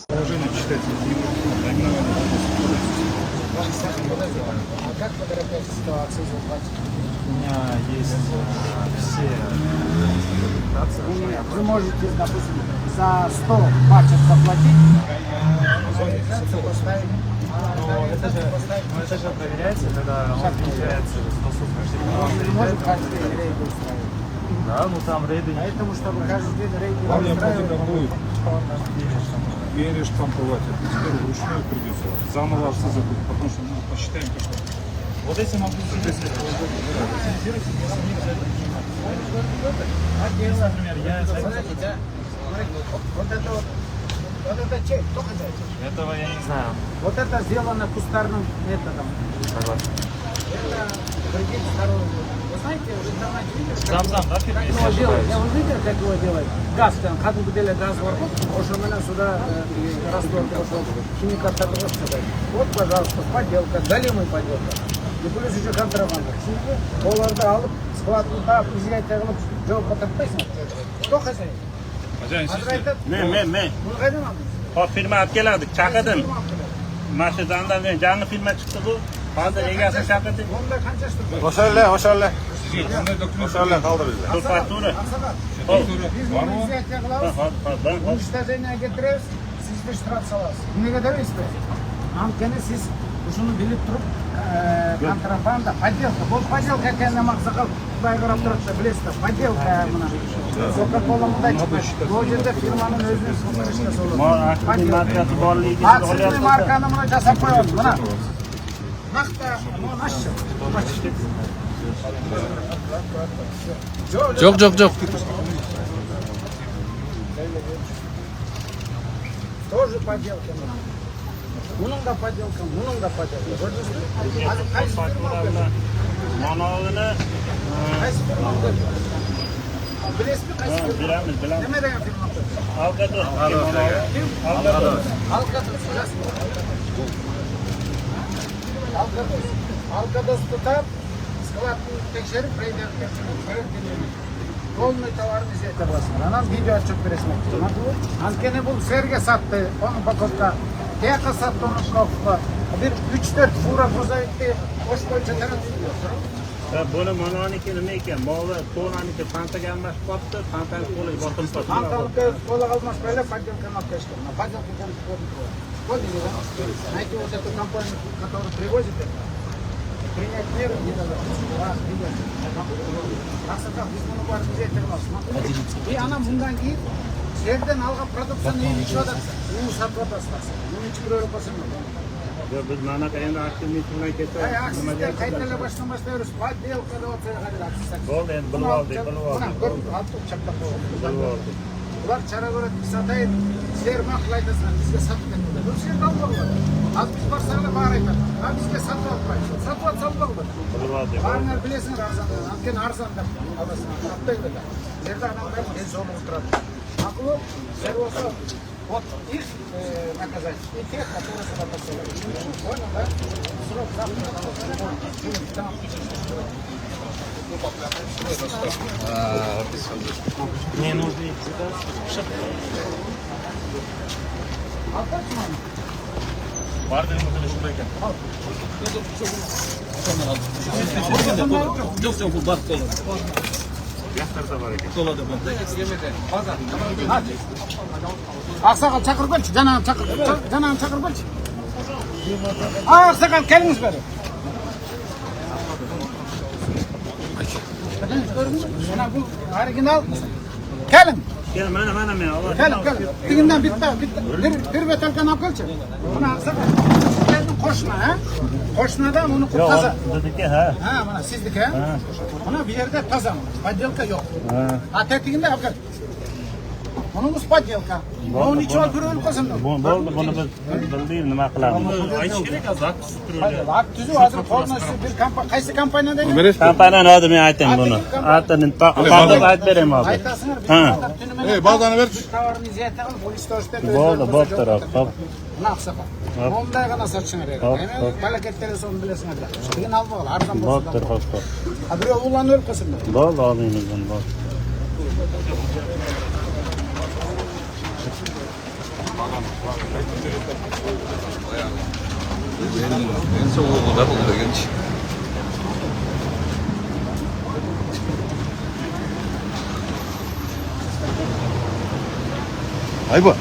Положение читается наименование. А как вы дорогая ситуация заплатить? У меня есть все документации. Вы можете, допустим, за 100 баксов заплатить, поставить. Но это же проверяется, когда он приезжается с доступностью. Не может каждый день рейды устраивать. Да, ну там рейды не Поэтому, чтобы каждый день рейды Вам устраивать, необходимо будет перештамповать это. Теперь вручную придется заново все забыть, потому что мы посчитаем, что Вот если могу например, я смотрите, да? Смотрите, вот это чек, кто хозяин? этого я не знаю. Вот это сделано кустарным методом. Согласен. Это кредит здоровья. Вы знаете, в интернете видели? Зам, да, Как фирма, если его делают? ошибаюсь. Я вот видел, как его делают. Газ, там, kadın gideyle gaz var. Ошо менен сюда раствор, химикаттарды кошсудай. Вот, пожалуйста, подделка, галимый подделка. И плюс еще контрабанда. Оларды алып, складын таап, изъятие кылып, жоопко тартпайсың. Кто хозяин? Хозяин Азыр айтат. Men. Bunu кайдан алдың? Hop firma olib keldik, chaqirdim. Mana shu zandan yangi firma chiqdi bu. Hozir egasini chaqirdik. Onda qancha штук? O'shalar Qanday dokument qoldir bizda. Tur faktura. Biz bunu изъятие кылабыз. Уничтожение кетиребиз, сизди штраф салабыз. Эмнеге дебейсизби? Анткени сиз ушуну билип туруп, контрабанда, подделка. Бул подделка экенин максакал Кудай карап турат да билесиз, подделка мына. Кока-кола мындай чыкпайт. Бул жерде фирманын өзүнүн сунуштасы болот. Активный markasi borligi Акцизный марканы мына жасап коебуз, мына. Макта, мынашчы. Жоқ. Тоже подделка. Bunun da подделка, bunun da подделка. Көрдүңүзбү? Азыр кайсы фирма алып Manavini Qaysi firma aldı? Bilesizmi qaysi firma? bilamiz. Nima degan firma aldı? Algados. Kim? Algados. Alkados. Alkados. Alkados tutab, skladını tekşerip reyderken Полный товарный изъятие кыласыңар. Анан видео отчет бересиңер. Анткени бул силерге сатты, onu упаковка. Тияка сатты onu упаковка. Bir 3-4 fura грузовикти osh boyuncha taratib Buni manoniki nima ekan? Movi to'g'raniki pantaga almashib qolibdi, pantani qo'liga botilib qolibdi. Анталыкы кола калмаш böyle подделка напечка. На подделку там поняли, да? Найти вот эту компанию, которая привозит это, принять меры не надо. Аксакал, biz bunu var bize ettirmez. И она мындан кийин жерден алган продукцияны ичип атат. Уну сатып атасыз. Муну ичип көрүп басыңар. Biz mana endi aktivniy turmay ketdik. Aksizler qaytadan başlamasıyoruz. Подделка da ortaya kadar aksizler. Bo'ldi, endi bilib oldik. Altıp çaplak oldu. Bilib oldik. Ular çara göre satayın, sizler makul aytasınlar, bizge satıp etmediler. Bu sizler kalmıyorlar. Az biz barsana bağır aytar. Ha bizge satıp atmayız. Satıp atsam olmalı. Bilib oldik. Bağırlar bilesiniz arzanda. Anken arzanda alasın. Atlayın da. Yerde adamlar en zorlu oturады. Makul, ser olsa, вот их наказать, и тех, которые сюда посылают. Понял, да? Срок завтра. Мне нужно идти, да? А как мама? Vardı mı şurada ekan? Жоқ, бұл бақ толы. Yaxtarsa bor ekan. Толады бұл. Ақсақал шақырып келші, жанағын шақырып келші. Ақсақал келіңіз бері. Мына бұл оригинал. Келің. Gel mana men Allah. Келің. Тигинден bir бөтелкені алып келші. Мына ақсақал. Сіздердің қошына, қошынадан оны Yo'q, таза. bizniki ha. Ha, mana sizdiki, ha? Buna bir yerde таза. Подделка yok. Ha, tetiginde alып кел. Bunun подделка. Onun içi öldürülüp koysun. Bo'ldi, buni biz bildik nima qilamiz. Aytish kerak hozir akt tushtirilgan. Akt tuzu hozir qo'ldan bir kompaniya, qaysi kompaniyada ekan? Kompaniyani hozir men aytayım buni. Atini taqib aytib beraman hozir. Aytasыңар. Bazani ver. Товарный изъятие qilib, polis to'shda. Bo'ldi, top. Mına ақсақал. Onday gana satışыңар ekan. Hemen palaketleri so'ni bilesinglar. Keyin alib ol, arzon bo'lsa. Bo'pti, xo'p. Ha, birov ularni o'lib qo'ysin. Bo'ldi, olmaymiz buni, bo'ldi. 왼손 오고 나보고 되겠지. 아이고.